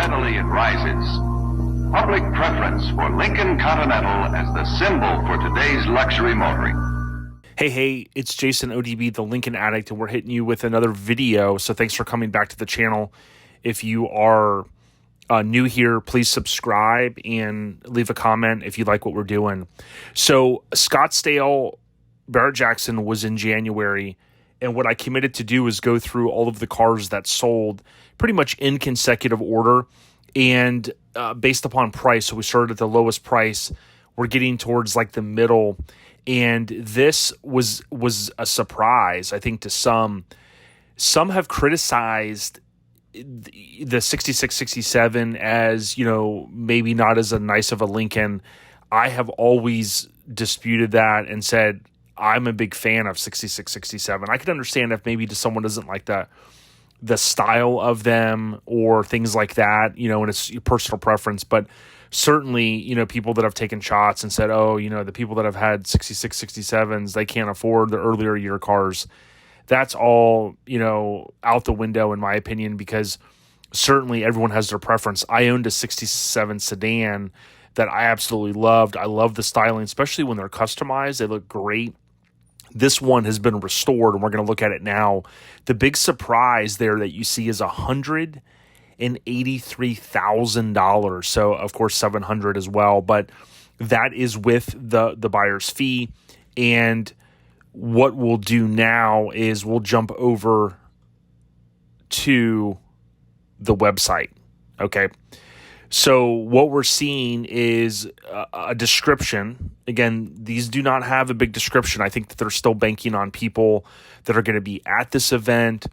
steadily it rises. Public preference for Lincoln Continental as the symbol for today's luxury motoring. Hey, it's Jason ODB, the Lincoln Addict, and we're hitting you with another video. So thanks for coming back to the channel. If you are new here, please subscribe and leave a comment if you like what we're doing. So Scottsdale, Barrett Jackson was in January, and what I committed to do is go through all of the cars that sold pretty much in consecutive order and based upon price. So we started at the lowest price. We're getting towards like the middle. And this was a surprise, I think, to some. Some have criticized the 66, 67 as, maybe not as a nice of a Lincoln. I have always disputed that and said I'm a big fan of 66, 67. I could understand if maybe to someone doesn't like the style of them or things like that, and it's your personal preference. But certainly, people that have taken shots and said, the people that have had 66, 67s, they can't afford the earlier year cars. That's all, out the window in my opinion, because certainly everyone has their preference. I owned a 67 sedan that I absolutely loved. I love the styling, especially when they're customized. They look great. This one has been restored, and we're going to look at it now. The big surprise there that you see is $183,000. So, of course, $700 as well. But that is with the buyer's fee. And what we'll do now is we'll jump over to the website. Okay. So what we're seeing is a description. Again, these do not have a big description. I think that they're still banking on people that are going to be at this event.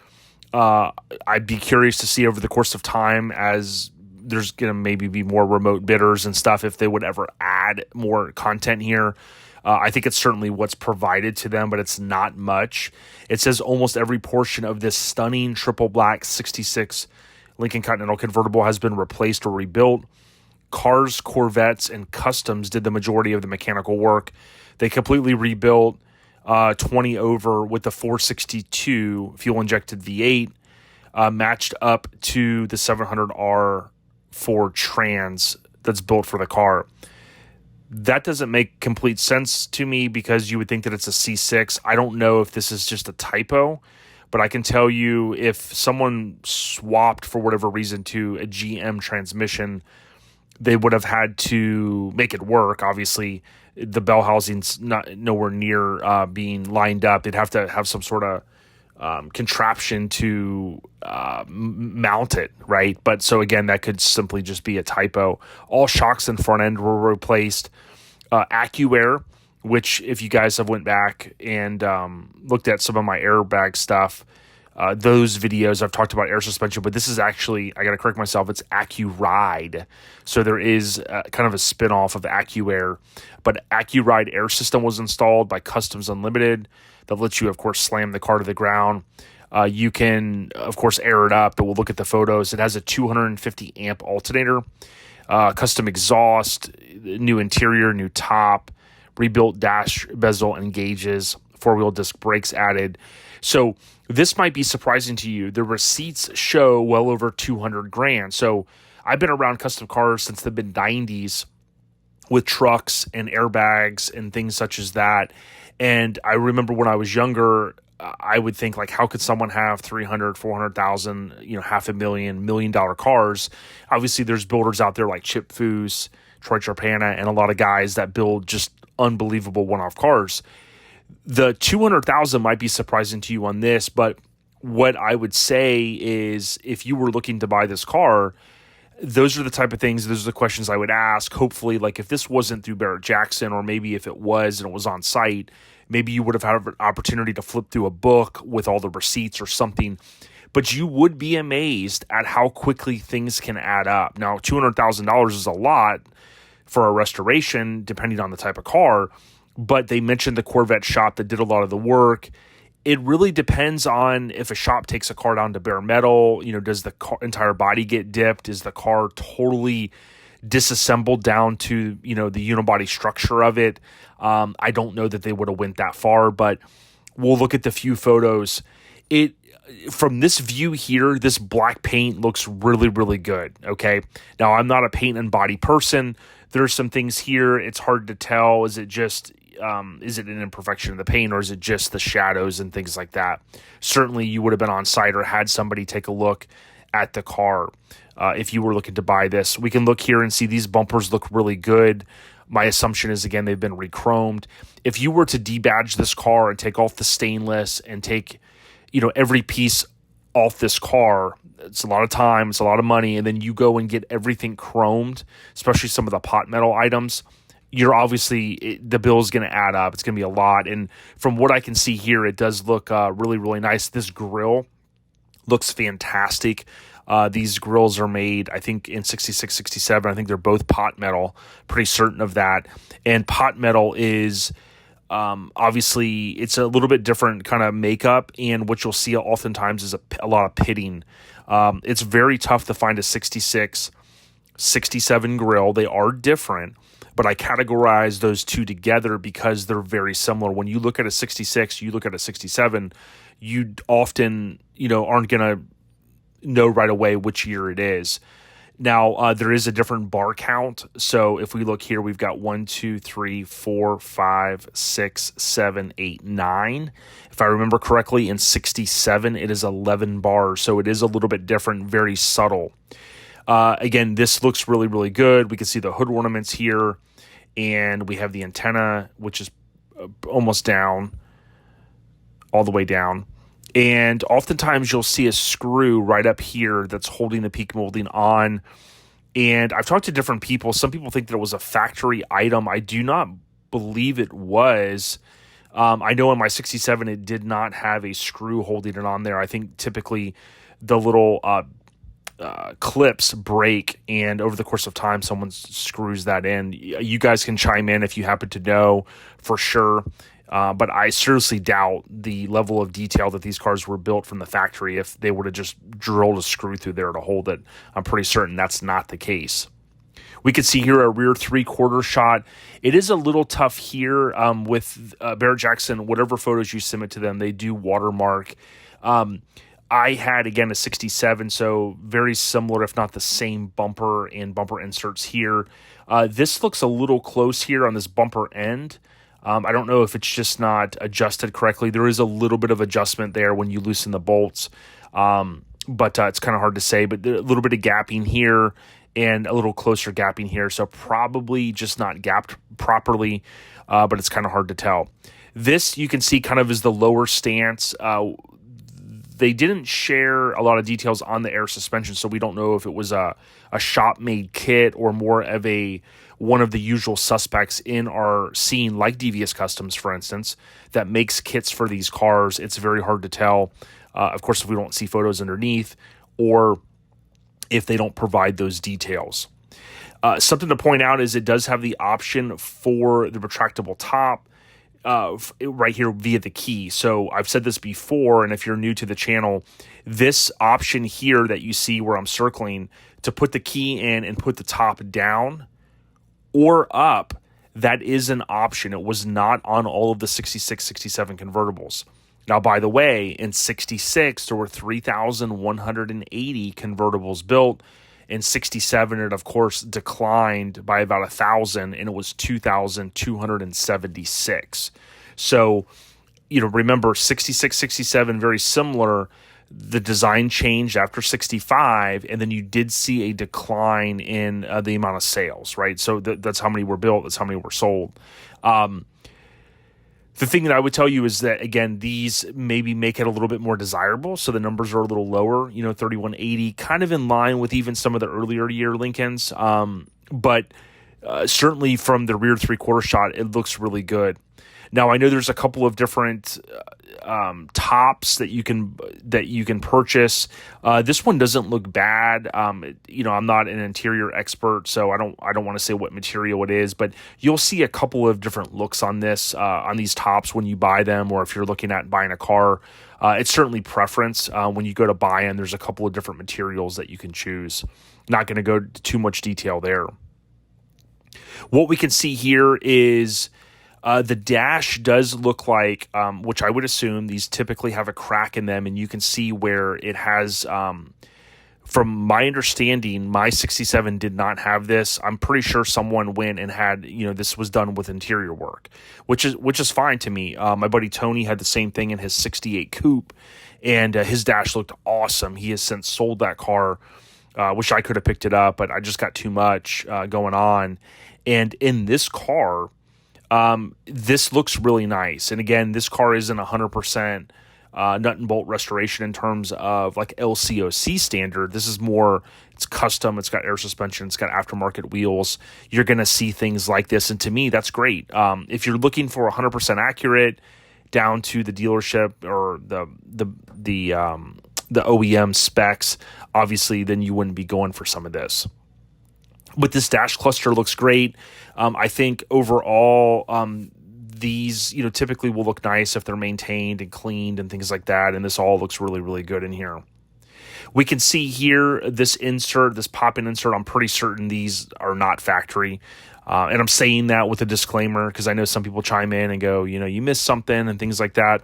I'd be curious to see over the course of time, as there's going to maybe be more remote bidders and stuff, if they would ever add more content here. I think it's certainly what's provided to them, but it's not much. It says almost every portion of this stunning triple black 66 Lincoln Continental Convertible has been replaced or rebuilt. Cars, Corvettes, and Customs did the majority of the mechanical work. They completely rebuilt 20 over with the 462 fuel-injected V8, matched up to the 700R Ford Trans that's built for the car. That doesn't make complete sense to me because you would think that it's a C6. I don't know if this is just a typo, but I can tell you if someone swapped for whatever reason to a GM transmission, they would have had to make it work. Obviously, the bell housing's nowhere near being lined up. They'd have to have some sort of contraption to mount it, right? But so again, that could simply just be a typo. All shocks and front end were replaced. AccuAir, which if you guys have went back and looked at some of my airbag stuff, those videos I've talked about air suspension, but this is actually, I got to correct myself, it's AccuRide. So there is kind of a spin-off of AccuAir, but AccuRide air system was installed by Customs Unlimited that lets you, of course, slam the car to the ground. You can, of course, air it up, but we'll look at the photos. It has a 250 amp alternator, custom exhaust, new interior, new top, rebuilt dash bezel and gauges, four-wheel disc brakes added. So this might be surprising to you. The receipts show well over $200,000. So I've been around custom cars since the mid-90s with trucks and airbags and things such as that. And I remember when I was younger, I would think, like, how could someone have 300, 400,000, $500,000, $1 million cars? Obviously, there's builders out there like Chip Foose, Troy Charpana, and a lot of guys that build just unbelievable one-off cars. The 200,000 might be surprising to you on this, but what I would say is if you were looking to buy this car, those are the type of things, those are the questions I would ask. Hopefully, like if this wasn't through Barrett Jackson, or maybe if it was and it was on site, maybe you would have had an opportunity to flip through a book with all the receipts or something. But you would be amazed at how quickly things can add up. Now, $200,000 is a lot for a restoration, depending on the type of car. But they mentioned the Corvette shop that did a lot of the work. It really depends on if a shop takes a car down to bare metal. Does the entire body get dipped? Is the car totally disassembled down to, the unibody structure of it? I don't know that they would have went that far, but we'll look at the few photos. from this view here, this black paint looks really, really good. Okay. Now, I'm not a paint and body person. There's some things here. It's hard to tell. Is it just, is it an imperfection of the paint, or is it just the shadows and things like that? Certainly, you would have been on site or had somebody take a look at the car if you were looking to buy this. We can look here and see these bumpers look really good. My assumption is, again, they've been re-chromed. If you were to debadge this car and take off the stainless and take, every piece off this car, it's a lot of time, it's a lot of money, and then you go and get everything chromed, especially some of the pot metal items, you're obviously, the bill is going to add up. It's going to be a lot. And from what I can see here, it does look really, really nice. This grill looks fantastic. These grills are made, I think, in 66, 67. I think they're both pot metal. Pretty certain of that. And pot metal is, obviously, it's a little bit different kind of makeup. And what you'll see oftentimes is a lot of pitting. It's very tough to find a 66, 67 grill. They are different, but I categorize those two together because they're very similar. When you look at a 66, you look at a 67, you often, aren't going to know right away which year it is. Now, there is a different bar count. So if we look here, we've got 1, 2, 3, 4, 5, 6, 7, 8, 9. If I remember correctly, in 67, it is 11 bars. So it is a little bit different, very subtle. Again, this looks really, really good. We can see the hood ornaments here, and we have the antenna, which is almost down, all the way down. And oftentimes you'll see a screw right up here that's holding the peak molding on. And I've talked to different people. Some people think that it was a factory item. I do not believe it was. I know in my 67, it did not have a screw holding it on there. I think typically the little clips break, and over the course of time, someone screws that in. You guys can chime in if you happen to know for sure. But I seriously doubt the level of detail that these cars were built from the factory if they would have just drilled a screw through there to hold it. I'm pretty certain that's not the case. We can see here a rear three-quarter shot. It is a little tough here with Barrett Jackson. Whatever photos you submit to them, they do watermark. I had, again, a 67, so very similar, if not the same bumper and bumper inserts here. This looks a little close here on this bumper end. I don't know if it's just not adjusted correctly. There is a little bit of adjustment there when you loosen the bolts, but it's kind of hard to say. But a little bit of gapping here and a little closer gapping here, so probably just not gapped properly, but it's kind of hard to tell. This, you can see, kind of is the lower stance. They didn't share a lot of details on the air suspension, so we don't know if it was a shop-made kit or more of one of the usual suspects in our scene, like Devious Customs, for instance, that makes kits for these cars. It's very hard to tell, of course, if we don't see photos underneath or if they don't provide those details. Something to point out is it does have the option for the retractable top right here via the key. So I've said this before, and if you're new to the channel, this option here that you see where I'm circling to put the key in and put the top down or up, that is an option. It was not on all of the 66, 67 convertibles. Now, by the way, in 66, there were 3,180 convertibles built. In 67, it, of course, declined by about 1,000, and it was 2,276. So, remember, 66, 67, very similar. The design changed after 65, and then you did see a decline in the amount of sales, right? So that's how many were built, that's how many were sold. The thing that I would tell you is that, again, these maybe make it a little bit more desirable, so the numbers are a little lower, 3,180, kind of in line with even some of the earlier year Lincolns, but certainly from the rear three-quarter shot, it looks really good. Now, I know there's a couple of different tops that you can purchase. This one doesn't look bad. I'm not an interior expert, so I don't want to say what material it is, but you'll see a couple of different looks on this on these tops when you buy them, or if you're looking at buying a car. It's certainly preference. When you go to buy them, there's a couple of different materials that you can choose. Not going to go to too much detail there. What we can see here is The dash does look like, which I would assume these typically have a crack in them, and you can see where it has. From my understanding, my 67 did not have this. I'm pretty sure someone went and had, this was done with interior work, which is fine to me. My buddy Tony had the same thing in his 68 Coupe, and his dash looked awesome. He has since sold that car. Wish I could have picked it up, but I just got too much going on. And in this car, this looks really nice. And again, this car isn't 100% nut and bolt restoration in terms of like LCOC standard. This is more, it's custom, it's got air suspension, it's got aftermarket wheels. You're going to see things like this. And to me, that's great. If you're looking for 100% accurate down to the dealership or the OEM specs, obviously, then you wouldn't be going for some of this. But this dash cluster looks great. I think overall, these, typically will look nice if they're maintained and cleaned and things like that. And this all looks really, really good in here. We can see here this insert, this pop-in insert. I'm pretty certain these are not factory. And I'm saying that with a disclaimer because I know some people chime in and go, you missed something and things like that.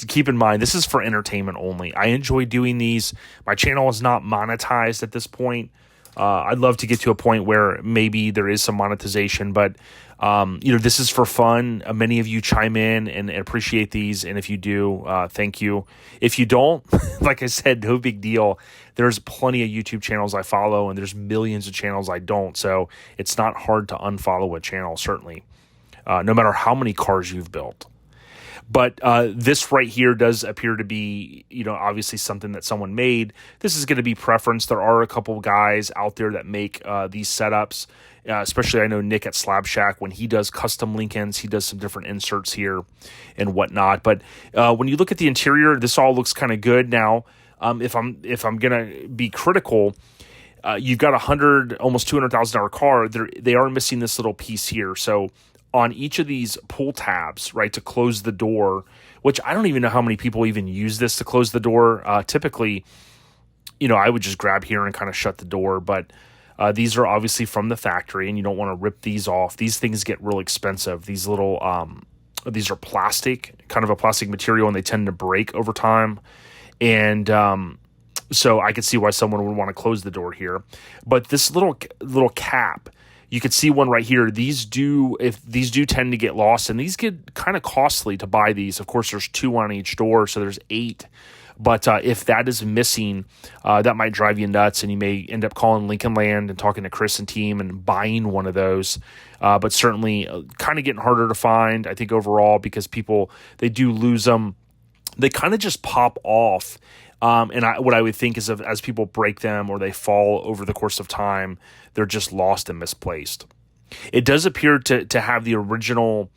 Keep in mind, this is for entertainment only. I enjoy doing these. My channel is not monetized at this point. I'd love to get to a point where maybe there is some monetization, but this is for fun. Many of you chime in and appreciate these, and if you do, thank you. If you don't, like I said, no big deal. There's plenty of YouTube channels I follow, and there's millions of channels I don't, so it's not hard to unfollow a channel, certainly, no matter how many cars you've built. But this right here does appear to be, obviously something that someone made. This is going to be preference. There are a couple guys out there that make these setups, especially I know Nick at Slab Shack. When he does custom Lincolns, he does some different inserts here and whatnot. But when you look at the interior, this all looks kind of good. Now, if I'm going to be critical, you've got almost $200,000 car. They are missing this little piece here. So on each of these pull tabs, right, to close the door, which I don't even know how many people even use this to close the door. Typically, I would just grab here and kind of shut the door, but these are obviously from the factory, and you don't want to rip these off. These things get real expensive. These little, these are plastic, kind of a plastic material, and they tend to break over time. And so I could see why someone would want to close the door here. But this little cap, you could see one right here. These do tend to get lost, and these get kind of costly to buy these. Of course, there's 2 on each door, so there's 8. But if that is missing, that might drive you nuts, and you may end up calling Lincoln Land and talking to Chris and team and buying one of those. But certainly kind of getting harder to find, I think, overall, because people, they do lose them. They kind of just pop off. What I would think is as people break them or they fall over the course of time, they're just lost and misplaced. It does appear to have the original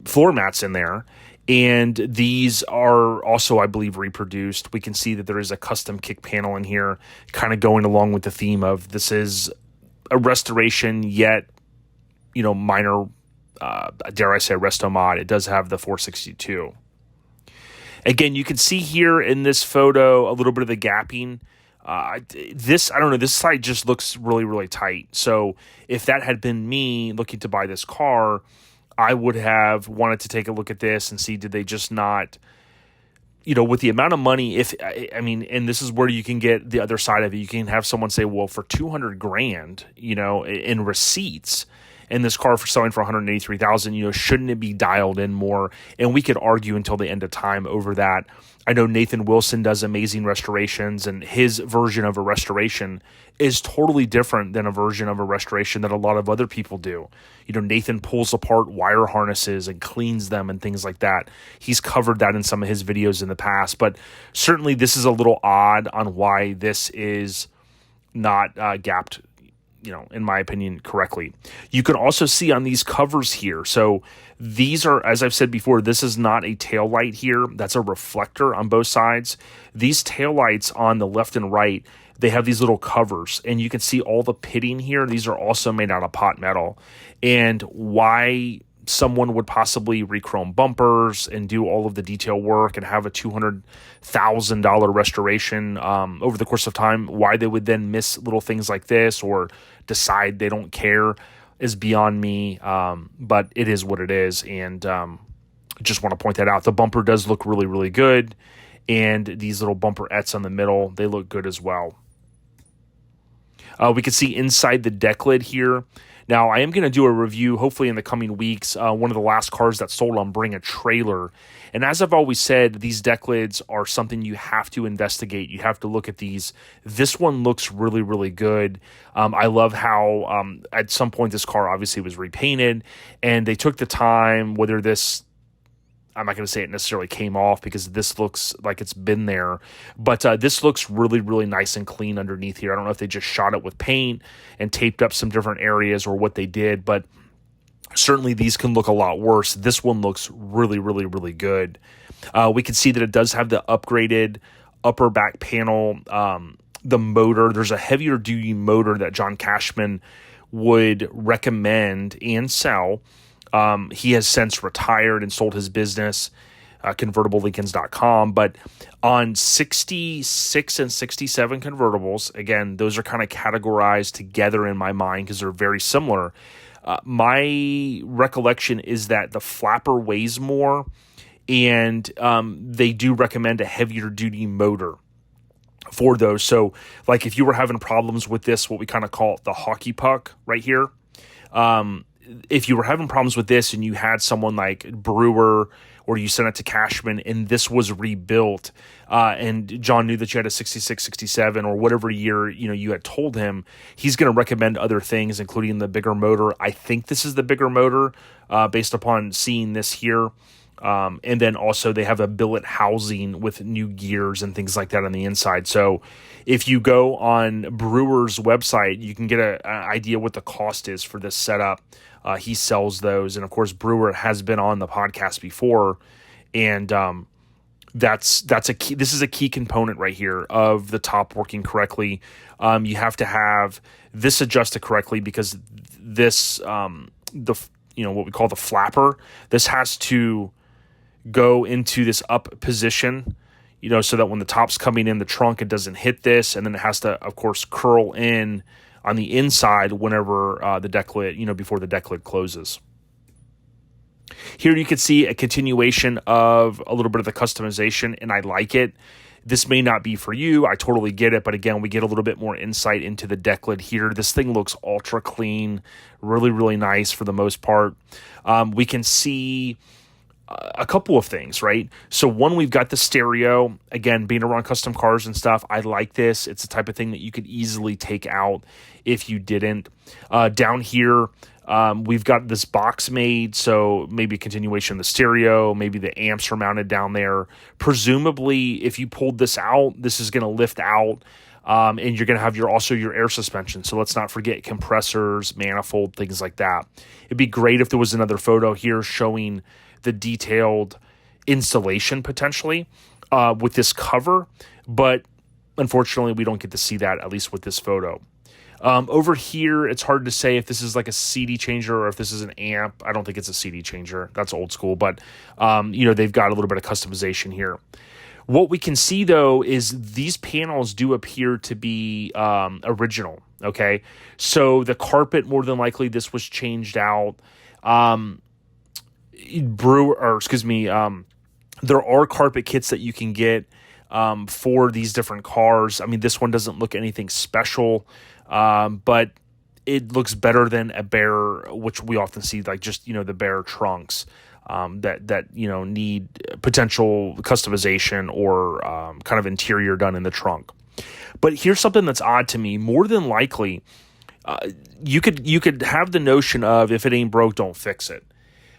floor mats in there, and these are also, I believe, reproduced. We can see that there is a custom kick panel in here, kind of going along with the theme of this is a restoration, yet, minor, dare I say, resto mod. It does have the 462. Again, you can see here in this photo a little bit of the gapping. I don't know, this side just looks really, really tight. So if that had been me looking to buy this car, I would have wanted to take a look at this and see, did they just not, with the amount of money, and this is where you can get the other side of it. You can have someone say, well, for $200,000, in receipts, and this car for selling for $183,000, shouldn't it be dialed in more? And we could argue until the end of time over that. I know Nathan Wilson does amazing restorations, and his version of a restoration is totally different than a version of a restoration that a lot of other people do. Nathan pulls apart wire harnesses and cleans them and things like that. He's covered that in some of his videos in the past, but certainly this is a little odd on why this is not gapped, in my opinion, correctly. You can also see on these covers here. So these are, as I've said before, this is not a tail light here. That's a reflector on both sides. These tail lights on the left and right, they have these little covers, and you can see all the pitting here. These are also made out of pot metal. And why someone would possibly rechrome bumpers and do all of the detail work and have a $200,000 restoration over the course of time, why they would then miss little things like this or decide they don't care. is beyond me, but it is what it is, and just want to point that out. The bumper does look really, really good, and these little bumperettes on the middle, they look good as well. We can see inside the deck lid here. Now, I am going to do a review, hopefully in the coming weeks, one of the last cars that sold on Bring a Trailer. And as I've always said, these deck lids are something you have to investigate. You have to look at these. This one looks really, really good. I love how at some point this car obviously was repainted, and they took the time, whether this, I'm not going to say it necessarily came off because this looks like it's been there, but this looks really, really nice and clean underneath here. I don't know if they just shot it with paint and taped up some different areas or what they did, but certainly these can look a lot worse. This one looks really, really, really good. We can see that it does have the upgraded upper back panel, the motor. There's a heavier duty motor that John Cashman would recommend and sell. He has since retired and sold his business, convertiblelincolns.com. But on 66 and 67 convertibles, again, those are kind of categorized together in my mind because they're very similar. My recollection is that the flapper weighs more, and they do recommend a heavier duty motor for those. So, like if you were having problems with this, what we kind of call the hockey puck right here, if you were having problems with this and you had someone like Brewer or you sent it to Cashman and this was rebuilt, and John knew that you had a 66, 67 or whatever year, you had told him, he's going to recommend other things, including the bigger motor. I think this is the bigger motor, based upon seeing this here. And then also they have a billet housing with new gears and things like that on the inside. So if you go on Brewer's website, you can get an idea what the cost is for this setup. He sells those. And of course, Brewer has been on the podcast before. And that's a key. This is a key component right here of the top working correctly. You have to have this adjusted correctly because this, what we call the flapper, this has to go into this up position, so that when the top's coming in the trunk, it doesn't hit this. And then it has to, of course, curl in on the inside whenever the deck lid, before the deck lid closes. Here you can see a continuation of a little bit of the customization, and I like it. This may not be for you. I totally get it. But again, we get a little bit more insight into the deck lid here. This thing looks ultra clean, really, really nice for the most part. We can see a couple of things, right? So one, we've got the stereo. Again, being around custom cars and stuff, I like this. It's the type of thing that you could easily take out if you didn't. Down here, we've got this box made, so maybe a continuation of the stereo, maybe the amps are mounted down there. Presumably, if you pulled this out, this is going to lift out, and you're going to have your air suspension. So let's not forget compressors, manifold, things like that. It'd be great if there was another photo here showing the detailed installation potentially with this cover, but unfortunately we don't get to see that, at least with this photo. Over here, it's hard to say if this is like a CD changer or if this is an amp. I don't think it's a CD changer. That's old school, but they've got a little bit of customization here. What we can see, though, is these panels do appear to be original, okay? So the carpet, more than likely, this was changed out. There are carpet kits that you can get for these different cars. I mean, this one doesn't look anything special, but it looks better than a bare, which we often see, like just, the bare trunks that need potential customization or kind of interior done in the trunk. But here's something that's odd to me. More than likely, you could have the notion of if it ain't broke, don't fix it.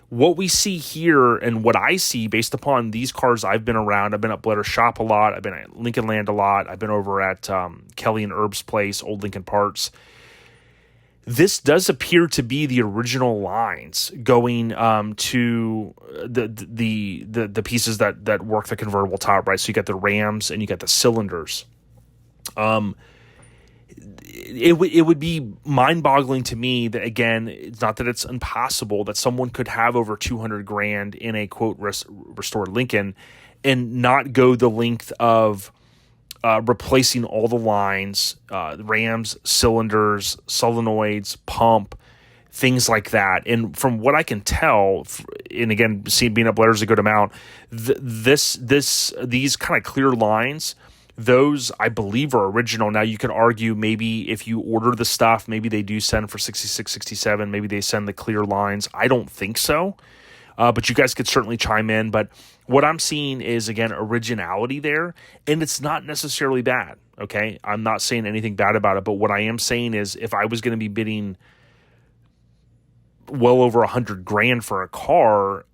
What we see here and what I see based upon these cars I've been around, I've been at Bletter's shop a lot, I've been at Lincoln Land a lot, I've been over at Kelly and Erb's place, Old Lincoln Parts. This does appear to be the original lines going to the pieces that work the convertible top, right? So you got the rams and you got the cylinders. It would be mind-boggling to me that, again, it's not that it's impossible that someone could have over $200,000 in a quote restored Lincoln and not go the length of replacing all the lines, rams, cylinders, solenoids, pump, things like that. And from what I can tell, and again, being up letters a good amount, these kind of clear lines, those I believe are original. Now you could argue maybe if you order the stuff, maybe they do send for 66, 67, maybe they send the clear lines. I don't think so. But you guys could certainly chime in. But what I'm seeing is, again, originality there, and it's not necessarily bad, okay? I'm not saying anything bad about it, but what I am saying is if I was going to be bidding well over $100,000 for a car,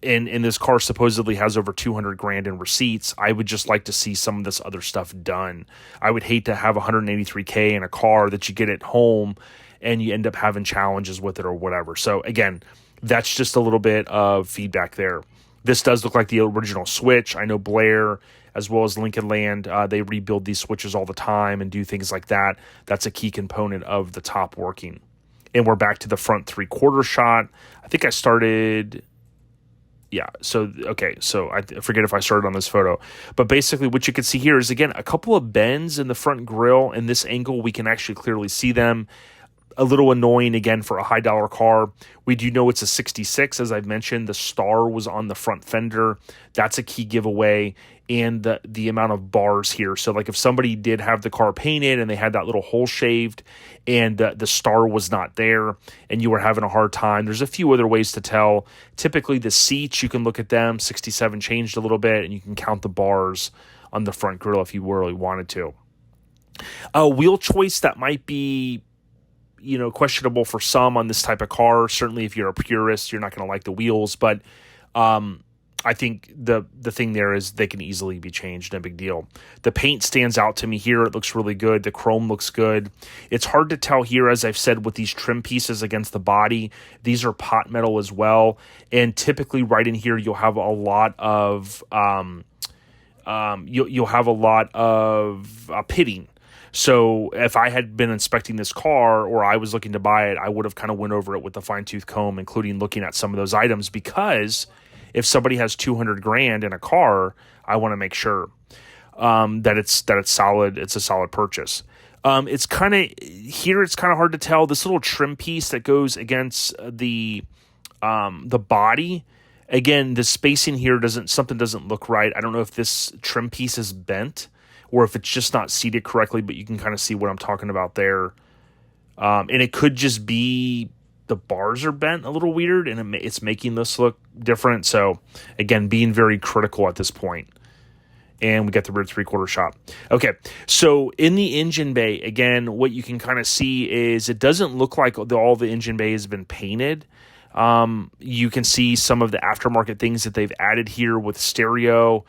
and this car supposedly has over $200,000 in receipts, I would just like to see some of this other stuff done. I would hate to have $183K in a car that you get at home and you end up having challenges with it or whatever. So again, that's just a little bit of feedback there. This does look like the original switch. I know Blair, as well as Lincoln Land, they rebuild these switches all the time and do things like that. That's a key component of the top working. And we're back to the front 3/4 shot. I think I started... Yeah, so, okay, so I forget if I started on this photo. But basically what you can see here is, again, a couple of bends in the front grille. In this angle, we can actually clearly see them. A little annoying, again, for a high-dollar car. We do know it's a 66. As I've mentioned, the star was on the front fender. That's a key giveaway. And the amount of bars here. So, like, if somebody did have the car painted and they had that little hole shaved and the star was not there and you were having a hard time, there's a few other ways to tell. Typically, the seats, you can look at them. 67 changed a little bit, and you can count the bars on the front grille if you really wanted to. Wheel choice, that might be... questionable for some on this type of car. Certainly if you're a purist, you're not going to like the wheels, but I think the thing there is they can easily be changed, no big deal. The paint stands out to me here. It looks really good. The chrome looks good. It's hard to tell here, as I've said, with these trim pieces against the body. These are pot metal as well, and typically right in here you'll have a lot of you'll have a lot of pitting. So if I had been inspecting this car or I was looking to buy it, I would have kind of went over it with a fine-tooth comb, including looking at some of those items, because if somebody has $200,000 in a car, I want to make sure that it's solid. It's a solid purchase. It's kind of here. It's kind of hard to tell. This little trim piece that goes against the body. Again, the spacing here doesn't look right. I don't know if this trim piece is bent, or if it's just not seated correctly, but you can kind of see what I'm talking about there. And it could just be the bars are bent a little weird, and it's making this look different. So, again, being very critical at this point. And we got the rear 3/4 shot. Okay, so in the engine bay, again, what you can kind of see is it doesn't look like all the engine bay has been painted. You can see some of the aftermarket things that they've added here with stereo.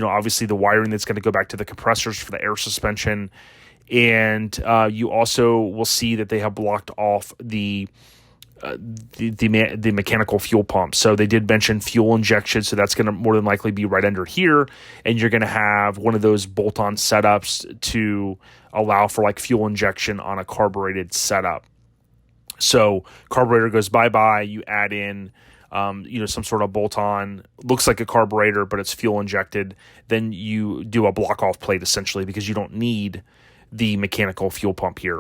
Obviously the wiring that's going to go back to the compressors for the air suspension. And you also will see that they have blocked off the mechanical fuel pump. So they did mention fuel injection, so that's going to more than likely be right under here. And you're going to have one of those bolt-on setups to allow for like fuel injection on a carbureted setup. So carburetor goes bye-bye, you add in some sort of bolt-on, looks like a carburetor, but it's fuel injected. Then you do a block-off plate essentially, because you don't need the mechanical fuel pump here.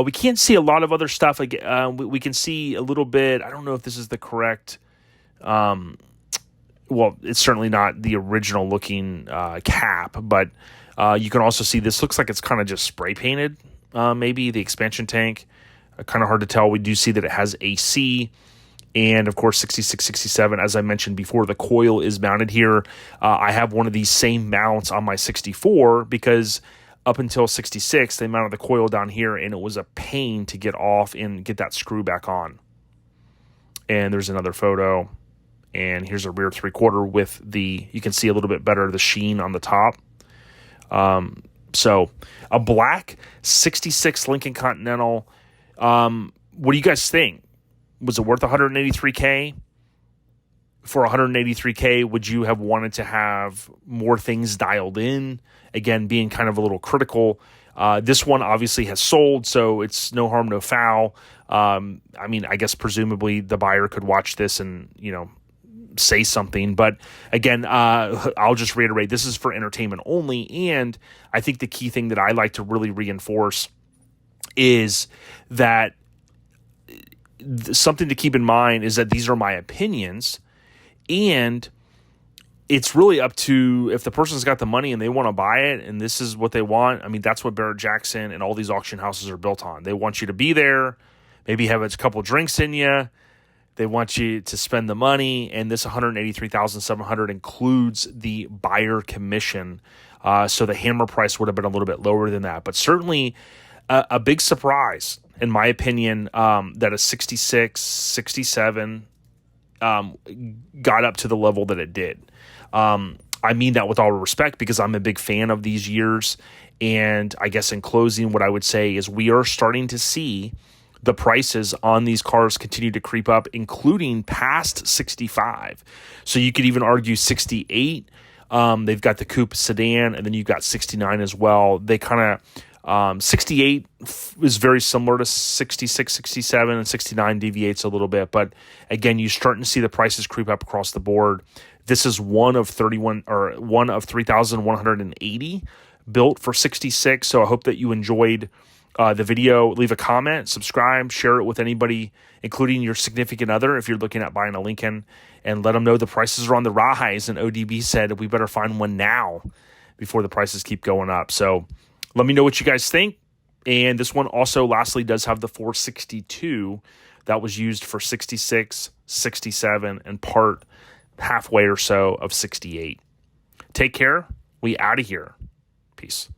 We can't see a lot of other stuff. Like we can see a little bit. I don't know if this is the correct. Well, it's certainly not the original looking cap, but you can also see this looks like it's kind of just spray painted. Maybe the expansion tank. Kind of hard to tell. We do see that it has AC. And, of course, 66, 67, as I mentioned before, the coil is mounted here. I have one of these same mounts on my 64 because up until 66, they mounted the coil down here, and it was a pain to get off and get that screw back on. And there's another photo. And here's a rear 3/4 with you can see a little bit better the sheen on the top. So a black 66 Lincoln Continental. What do you guys think? Was it worth $183K? For $183K, would you have wanted to have more things dialed in? Again, being kind of a little critical. This one obviously has sold, so it's no harm, no foul. I guess presumably the buyer could watch this and, say something. But again, I'll just reiterate, this is for entertainment only. And I think the key thing that I like to really reinforce is that something to keep in mind is that these are my opinions, and it's really up to if the person's got the money and they want to buy it and this is what they want. I mean, that's what Barrett Jackson and all these auction houses are built on. They want you to be there, maybe have a couple drinks in you. They want you to spend the money, and this $183,700 includes the buyer commission. So the hammer price would have been a little bit lower than that, but certainly a big surprise, in my opinion, that a 66, 67 got up to the level that it did. I mean that with all respect, because I'm a big fan of these years. And I guess in closing, what I would say is we are starting to see the prices on these cars continue to creep up, including past 65. So you could even argue 68. They've got the coupe sedan, and then you've got 69 as well. They kind of 68 is very similar to 66, 67, and 69 deviates a little bit. But again, you're starting to see the prices creep up across the board. This is one of 3,180 built for 66. So I hope that you enjoyed the video. Leave a comment, subscribe, share it with anybody, including your significant other if you're looking at buying a Lincoln, and let them know the prices are on the rise. And ODB said we better find one now before the prices keep going up. So let me know what you guys think. And this one also lastly does have the 462 that was used for 66, 67, and part halfway or so of 68. Take care. We out of here. Peace.